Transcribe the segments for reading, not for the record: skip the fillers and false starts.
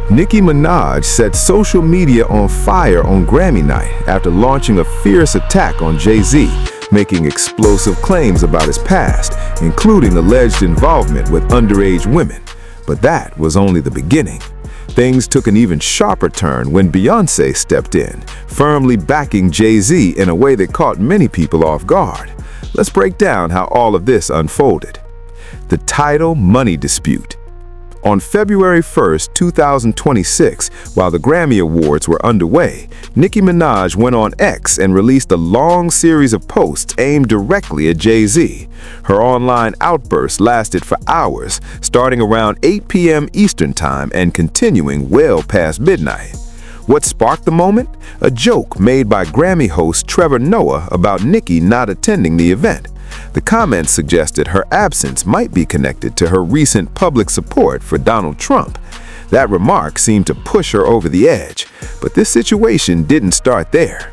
Nicki Minaj set social media on fire on Grammy night after launching a fierce attack on Jay-Z, making explosive claims about his past, including alleged involvement with underage women. But that was only the beginning. Things took an even sharper turn when Beyoncé stepped in, firmly backing Jay-Z in a way that caught many people off guard. Let's break down how all of this unfolded. The title money dispute. On February 1st, 2026, while the Grammy Awards were underway, Nicki Minaj went on X and released a long series of posts aimed directly at Jay-Z. Her online outburst lasted for hours, starting around 8 p.m. Eastern Time and continuing well past midnight. What sparked the moment? A joke made by Grammy host Trevor Noah about Nicki not attending the event. The comments suggested her absence might be connected to her recent public support for Donald Trump. That remark seemed to push her over the edge, but this situation didn't start there.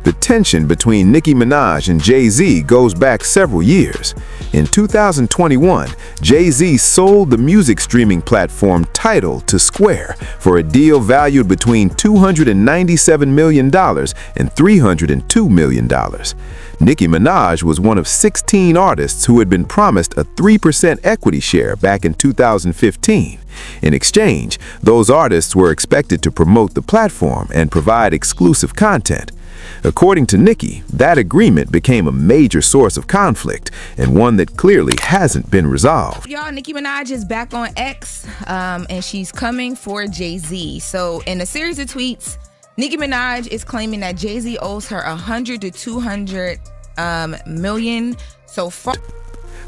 The tension between Nicki Minaj and Jay-Z goes back several years. In 2021, Jay-Z sold the music streaming platform Tidal to Square for a deal valued between $297 million and $302 million. Nicki Minaj was one of 16 artists who had been promised a 3% equity share back in 2015. In exchange, those artists were expected to promote the platform and provide exclusive content. According to Nicki, that agreement became a major source of conflict and one that clearly hasn't been resolved. Y'all, Nicki Minaj is back on X, and she's coming for Jay-Z. So in a series of tweets, Nicki Minaj is claiming that Jay-Z owes her $100 to $200 million so far.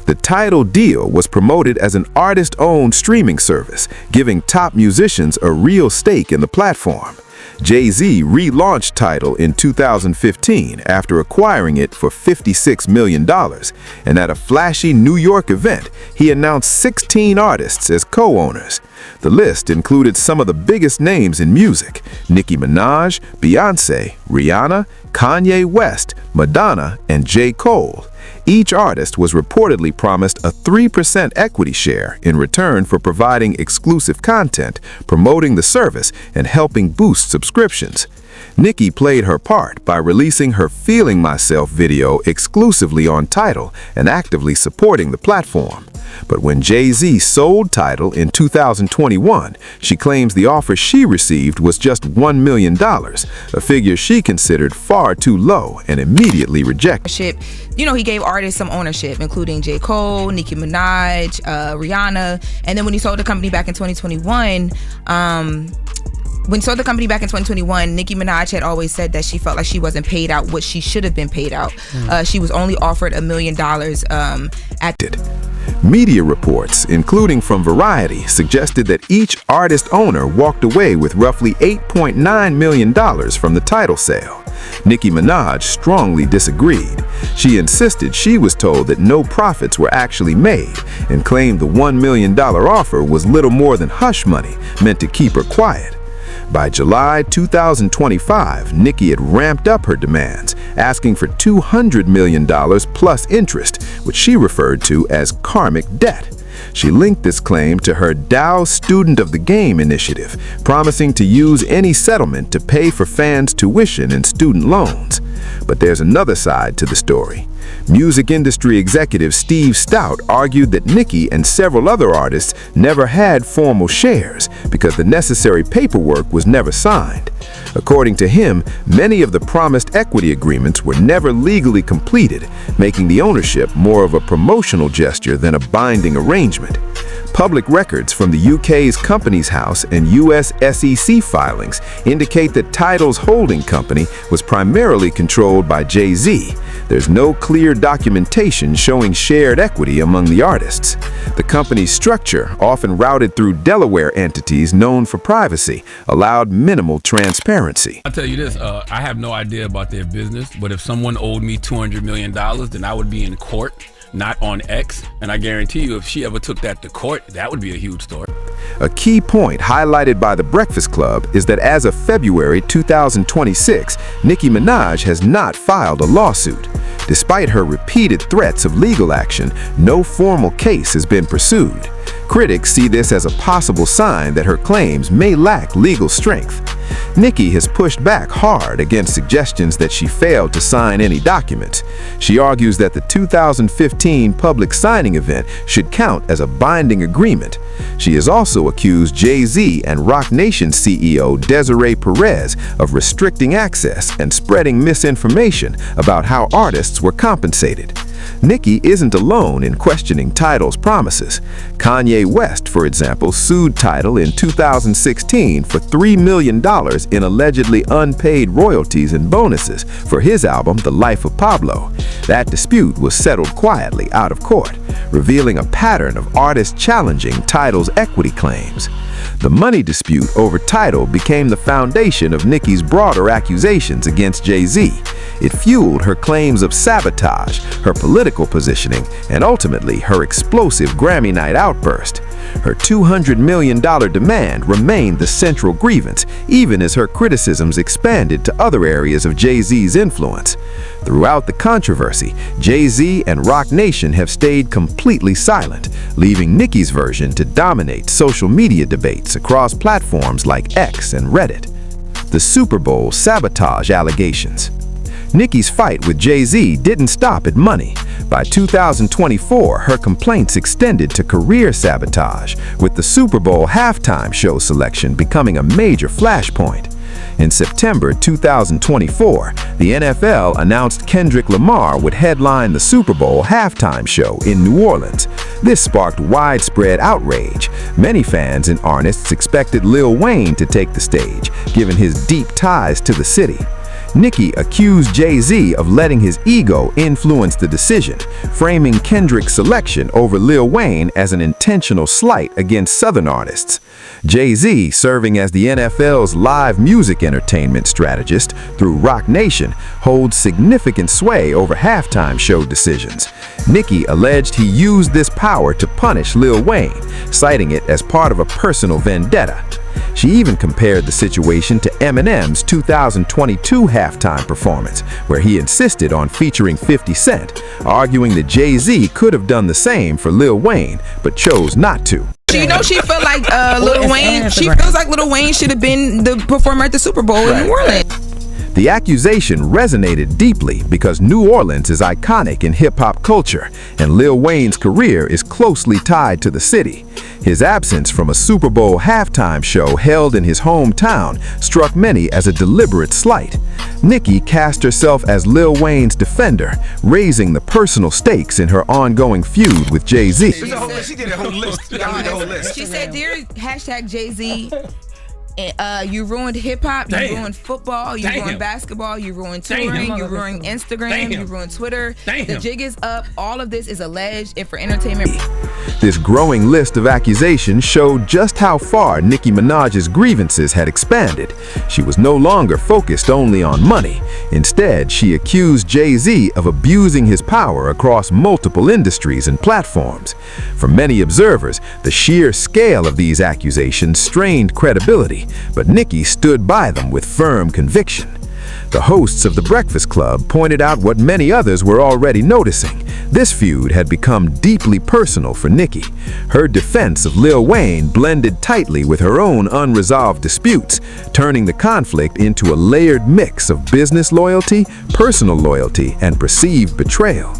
The Tidal deal was promoted as an artist-owned streaming service, giving top musicians a real stake in the platform. Jay-Z relaunched Tidal in 2015 after acquiring it for $56 million, and at a flashy New York event, he announced 16 artists as co-owners. The list included some of the biggest names in music: Nicki Minaj, Beyonce, Rihanna, Kanye West, Madonna, and J. Cole. Each artist was reportedly promised a 3% equity share in return for providing exclusive content, promoting the service, and helping boost subscriptions. Nicki played her part by releasing her Feeling Myself video exclusively on Tidal and actively supporting the platform. But when Jay-Z sold Tidal in 2021, she claims the offer she received was just $1 million, a figure she considered far too low and immediately rejected. You know, he gave artists some ownership, including J. Cole, Nicki Minaj, Rihanna. And then when he sold the company back in 2021, Nicki Minaj had always said that she felt like she wasn't paid out what she should have been paid out. She was only offered $1 million Media reports, including from Variety, suggested that each artist owner walked away with roughly $8.9 million from the Tidal sale. Nicki Minaj strongly disagreed. She insisted she was told that no profits were actually made and claimed the $1 million offer was little more than hush money meant to keep her quiet. By July 2025, Nicki had ramped up her demands, asking for $200 million plus interest, which she referred to as karmic debt. She linked this claim to her Dow Student of the Game initiative, promising to use any settlement to pay for fans' tuition and student loans. But there's another side to the story. Music industry executive Steve Stout argued that Nicki and several other artists never had formal shares because the necessary paperwork was never signed. According to him, many of the promised equity agreements were never legally completed, making the ownership more of a promotional gesture than a binding arrangement. Public records from the UK's Companies House and US SEC filings indicate that Tidal's holding company was primarily controlled by Jay-Z. There's no clear documentation showing shared equity among the artists. The company's structure, often routed through Delaware entities known for privacy, allowed minimal transparency. I'll tell you this, I have no idea about their business, but if someone owed me $200 million, then I would be in court not on X. And I guarantee you, if she ever took that to court, that would be a huge story. A key point highlighted by The Breakfast Club is that as of February 2026, Nicki Minaj has not filed a lawsuit. Despite her repeated threats of legal action, no formal case has been pursued. Critics see this as a possible sign that her claims may lack legal strength. Nicki has pushed back hard against suggestions that she failed to sign any documents. She argues that the 2015 public signing event should count as a binding agreement. She has also accused Jay-Z and Roc Nation CEO Desiree Perez of restricting access and spreading misinformation about how artists were compensated. Nicki isn't alone in questioning Tidal's promises. Kanye West, for example, sued Tidal in 2016 for $3 million in allegedly unpaid royalties and bonuses for his album The Life of Pablo. That dispute was settled quietly out of court, revealing a pattern of artists challenging Tidal's equity claims. The money dispute over Tidal became the foundation of Nicki's broader accusations against Jay-Z. It fueled her claims of sabotage, her political positioning, and ultimately her explosive Grammy night outburst. Her $200 million demand remained the central grievance, even as her criticisms expanded to other areas of Jay-Z's influence. Throughout the controversy, Jay-Z and Roc Nation have stayed completely silent, leaving Nicki's version to dominate social media debates across platforms like X and Reddit. The Super Bowl sabotage allegations. Nicki's fight with Jay-Z didn't stop at money. By 2024, her complaints extended to career sabotage, with the Super Bowl halftime show selection becoming a major flashpoint. In September 2024, the NFL announced Kendrick Lamar would headline the Super Bowl halftime show in New Orleans. This sparked widespread outrage. Many fans and artists expected Lil Wayne to take the stage, given his deep ties to the city. Nicki accused Jay-Z of letting his ego influence the decision, framing Kendrick's selection over Lil Wayne as an intentional slight against Southern artists. Jay-Z, serving as the NFL's live music entertainment strategist through Roc Nation, holds significant sway over halftime show decisions. Nicki alleged he used this power to punish Lil Wayne, citing it as part of a personal vendetta. She even compared the situation to Eminem's 2022 halftime performance, where he insisted on featuring 50 Cent, arguing that Jay-Z could have done the same for Lil Wayne, but chose not to. You know, she felt like Lil Wayne. She feels like Lil Wayne should have been the performer at the Super Bowl in New Orleans. The accusation resonated deeply because New Orleans is iconic in hip-hop culture, and Lil Wayne's career is closely tied to the city. His absence from a Super Bowl halftime show held in his hometown struck many as a deliberate slight. Nicki cast herself as Lil Wayne's defender, raising the personal stakes in her ongoing feud with Jay-Z. She did a whole list. She said, "Dear hashtag Jay-Z, you ruined hip-hop, you ruined football, you ruined basketball, you ruined touring, you ruined Instagram, you ruined Twitter. The jig is up. All of this is alleged and for entertainment." This growing list of accusations showed just how far Nicki Minaj's grievances had expanded. She was no longer focused only on money. Instead, she accused Jay-Z of abusing his power across multiple industries and platforms. For many observers, the sheer scale of these accusations strained credibility, but Nicki stood by them with firm conviction. The hosts of The Breakfast Club pointed out what many others were already noticing. This feud had become deeply personal for Nicki. Her defense of Lil Wayne blended tightly with her own unresolved disputes, turning the conflict into a layered mix of business loyalty, personal loyalty, and perceived betrayal.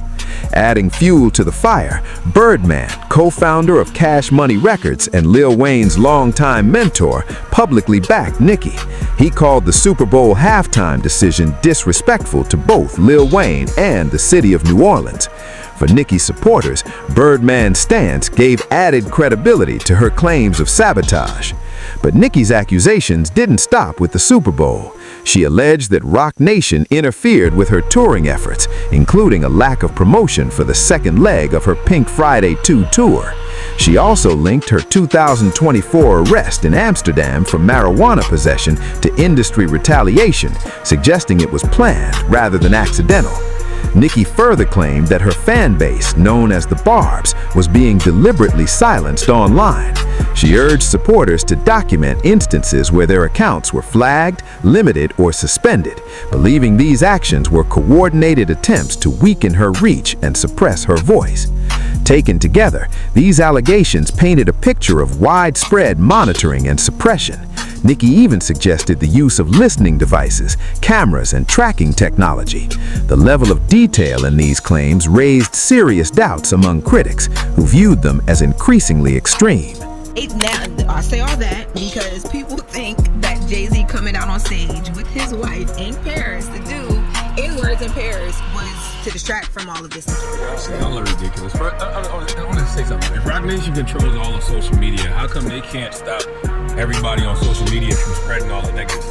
Adding fuel to the fire, Birdman, co-founder of Cash Money Records and Lil Wayne's longtime mentor, publicly backed Nicki. He called the Super Bowl halftime decision disrespectful to both Lil Wayne and the city of New Orleans. For Nicki's supporters, Birdman's stance gave added credibility to her claims of sabotage. But Nicki's accusations didn't stop with the Super Bowl. She alleged that Roc Nation interfered with her touring efforts, including a lack of promotion for the second leg of her Pink Friday 2 tour. She also linked her 2024 arrest in Amsterdam for marijuana possession to industry retaliation, suggesting it was planned rather than accidental. Nicki further claimed that her fan base, known as the Barbs, was being deliberately silenced online. She urged supporters to document instances where their accounts were flagged, limited, or suspended, believing these actions were coordinated attempts to weaken her reach and suppress her voice. Taken together, these allegations painted a picture of widespread monitoring and suppression. Nicki even suggested the use of listening devices, cameras, and tracking technology. The level of detail in these claims raised serious doubts among critics, who viewed them as increasingly extreme. Now, I say all that because people think that Jay-Z coming out on stage with his wife in Paris to do N-words in Paris was to distract from all of this. Y'all are ridiculous. I want to say something. If Roc Nation controls all of social media, how come they can't stop everybody on social media from spreading all the negative